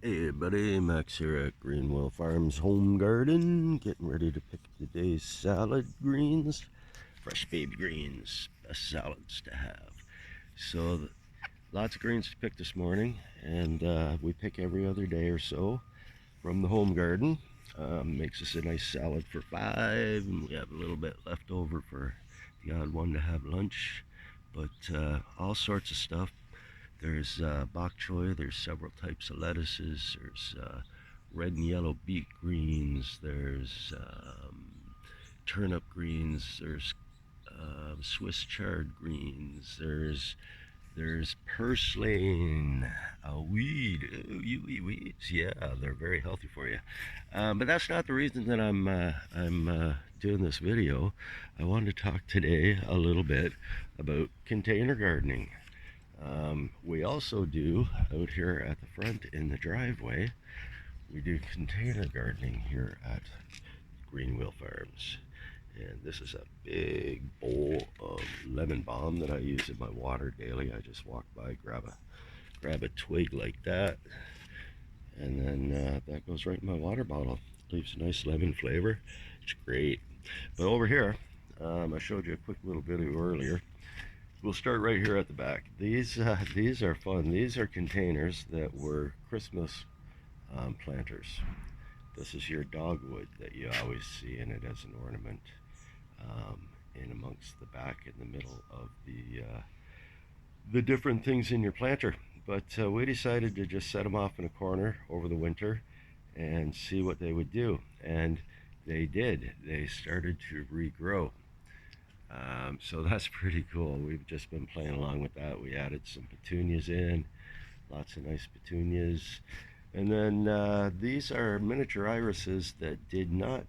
Hey buddy, Max here at Greenwell Farms Home Garden, getting ready to pick today's salad greens. Fresh baby greens, best salads to have. So lots of greens to pick this morning, and we pick every other day or so from the home garden. Makes us a nice salad for five, and we have a little bit left over for the odd one to have lunch. But all sorts of stuff. There's bok choy, there's several types of lettuces, there's red and yellow beet greens, there's turnip greens, there's Swiss chard greens, there's purslane, a weed. Ooh, you eat weeds? Yeah, they're very healthy for you. But that's not the reason that I'm doing this video. I wanted to talk today a little bit about container gardening. We also do out here at the front in the driveway, we do container gardening here at Greenwell Farms. And this is a big bowl of lemon balm that I use in my water daily. I just walk by, grab a twig like that, and then that goes right in my water bottle. Leaves a nice lemon flavor. It's great. But over here, I showed you a quick little video earlier. We'll start right here at the back. These are fun. These are containers that were Christmas planters. This is your dogwood that you always see in it as an ornament, in amongst the back in the middle of the different things in your planter. But we decided to just set them off in a corner over the winter and see what they would do. And they did. They started to regrow. So that's pretty cool. We've just been playing along with that. We added some petunias in, lots of nice petunias. And then these are miniature irises that did not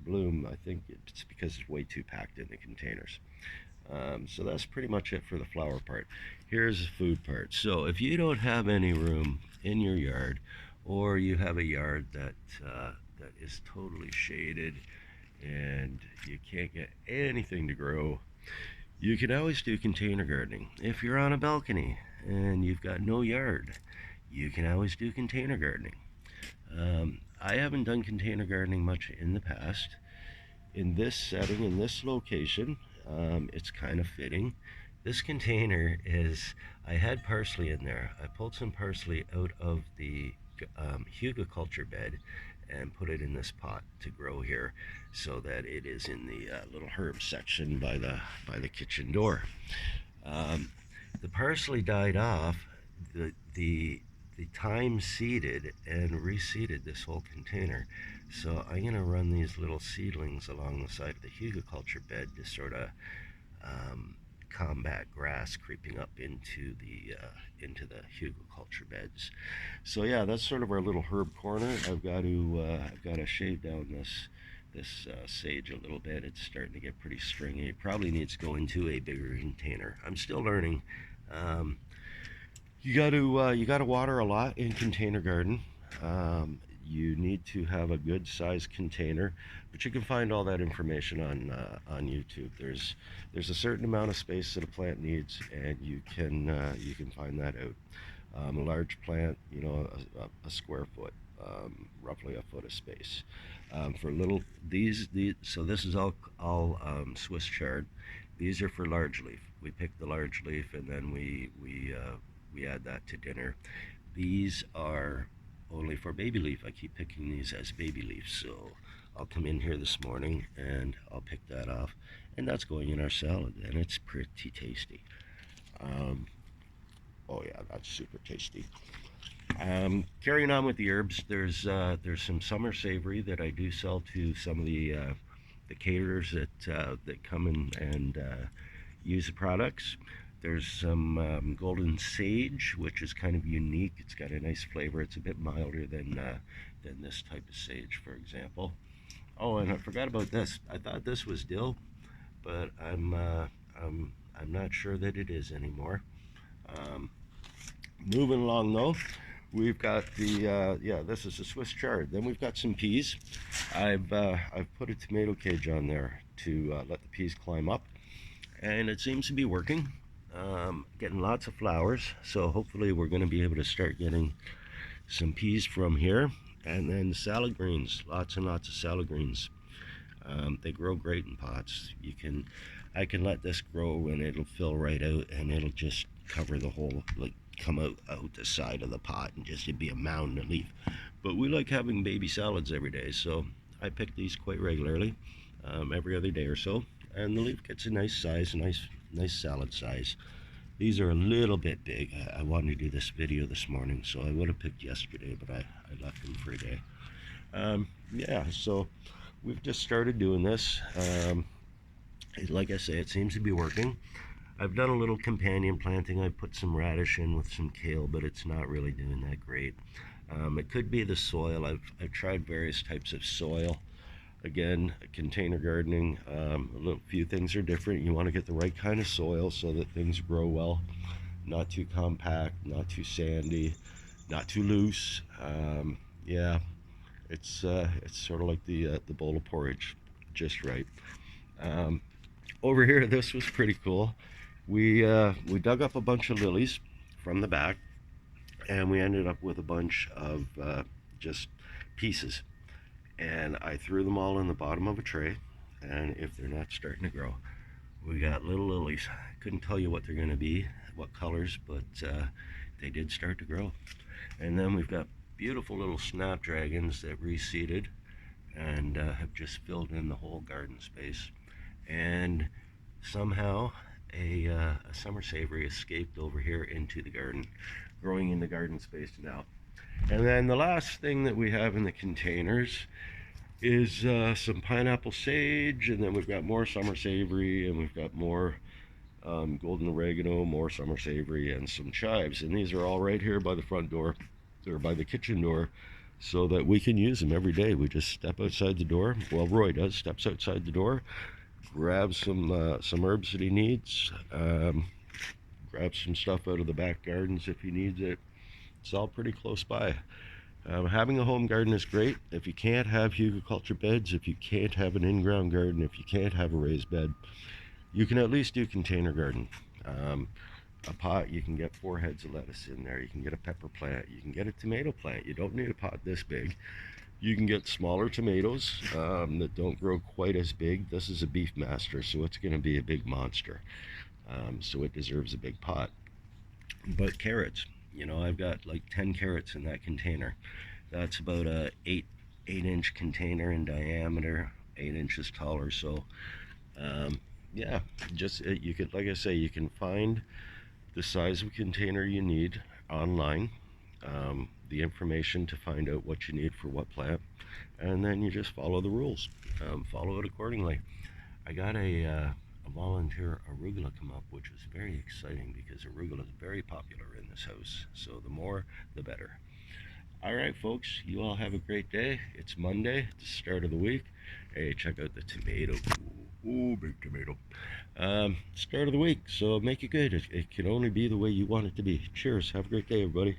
bloom. I think it's because it's way too packed in the containers. So that's pretty much it for the flower part. Here's the food part. So if you don't have any room in your yard, or you have a yard that is totally shaded and you can't get anything to grow, you can always do container gardening. If you're on a balcony and you've got no yard, you can always do container gardening. I haven't done container gardening much in the past. In this setting, in this location, it's kind of fitting. This container is, I had parsley in there. I pulled some parsley out of the hugelkultur bed and put it in this pot to grow here, so that it is in the little herb section by the kitchen door. The parsley died off. The thyme seeded and reseeded this whole container. So I'm going to run these little seedlings along the side of the hugelkultur bed to sort of combat grass creeping up into the hugelkultur beds. So yeah, that's sort of our little herb corner. I've got to shave down this sage a little bit. It's starting to get pretty stringy. It probably needs to go into a bigger container. I'm still learning. You got to water a lot in container garden. You need to have a good sized container, but you can find all that information on YouTube. There's a certain amount of space that a plant needs, and you can find that out. A large plant, a square foot, roughly a foot of space. For little these so this is all Swiss chard. These are for large leaf. We pick the large leaf, and then we add that to dinner. These are only for baby leaf. I keep picking these as baby leaves, so I'll come in here this morning and I'll pick that off, and that's going in our salad, and it's pretty tasty. Oh yeah, that's super tasty. Carrying on with the herbs, there's some summer savory that I do sell to some of the caterers that come and use the products. There's some golden sage, which is kind of unique. It's got a nice flavor. It's a bit milder than this type of sage, for example. Oh, and I forgot about this. I thought this was dill, but I'm not sure that it is anymore. Moving along though, we've got the this is a Swiss chard. Then we've got some peas. I've put a tomato cage on there to let the peas climb up, and it seems to be working. Getting lots of flowers, so hopefully we're going to be able to start getting some peas from here, and then salad greens, lots and lots of salad greens. They grow great in pots. I can let this grow and it'll fill right out, and it'll just cover the whole, like come out the side of the pot, and just it'd be a mound of leaf. But we like having baby salads every day, so I pick these quite regularly, every other day or so, and the leaf gets a nice size, nice salad size. These are a little bit big. I wanted to do this video this morning, so I would have picked yesterday, but I left them for a day. Yeah, so we've just started doing this. Like I say, it seems to be working. I've done a little companion planting. I put some radish in with some kale, but it's not really doing that great. It could be the soil. I've tried various types of soil. Again, container gardening, a few things are different. You want to get the right kind of soil so that things grow well. Not too compact, not too sandy, not too loose. Yeah, it's sort of like the bowl of porridge, just right. Over here, this was pretty cool. We dug up a bunch of lilies from the back, and we ended up with a bunch of just pieces. And I threw them all in the bottom of a tray, and if they're not starting to grow, we got little lilies. I couldn't tell you what they're going to be, what colors, but they did start to grow. And then we've got beautiful little snapdragons that reseeded and have just filled in the whole garden space. And somehow a summer savory escaped over here into the garden, growing in the garden space now. And then the last thing that we have in the containers is some pineapple sage, and then we've got more summer savory, and we've got more golden oregano, more summer savory, and some chives. And these are all right here by the front door, or by the kitchen door, so that we can use them every day. We just step outside the door. Well, Roy does, steps outside the door, grabs some herbs that he needs, grabs some stuff out of the back gardens if he needs it. It's all pretty close by. Having a home garden is great. If you can't have hugelkultur beds, if you can't have an in-ground garden, if you can't have a raised bed, you can at least do container garden. A pot, you can get 4 heads of lettuce in there. You can get a pepper plant. You can get a tomato plant. You don't need a pot this big. You can get smaller tomatoes that don't grow quite as big. This is a beef master, so it's going to be a big monster. So it deserves a big pot. But carrots, I've got like 10 carrots in that container. That's about a 8-inch container in diameter, 8 inches tall or so. Yeah, just you could, like I say, you can find the size of container you need online, the information to find out what you need for what plant, and then you just follow the rules, follow it accordingly. I got a volunteer arugula come up, which was very exciting because arugula is very popular in this house, so the more the better. All right, folks, you all have a great day. It's Monday, the start of the week. Hey, check out the tomato. Ooh, big tomato. Start of the week, so make it good. It can only be the way you want it to be. Cheers. Have a great day, everybody.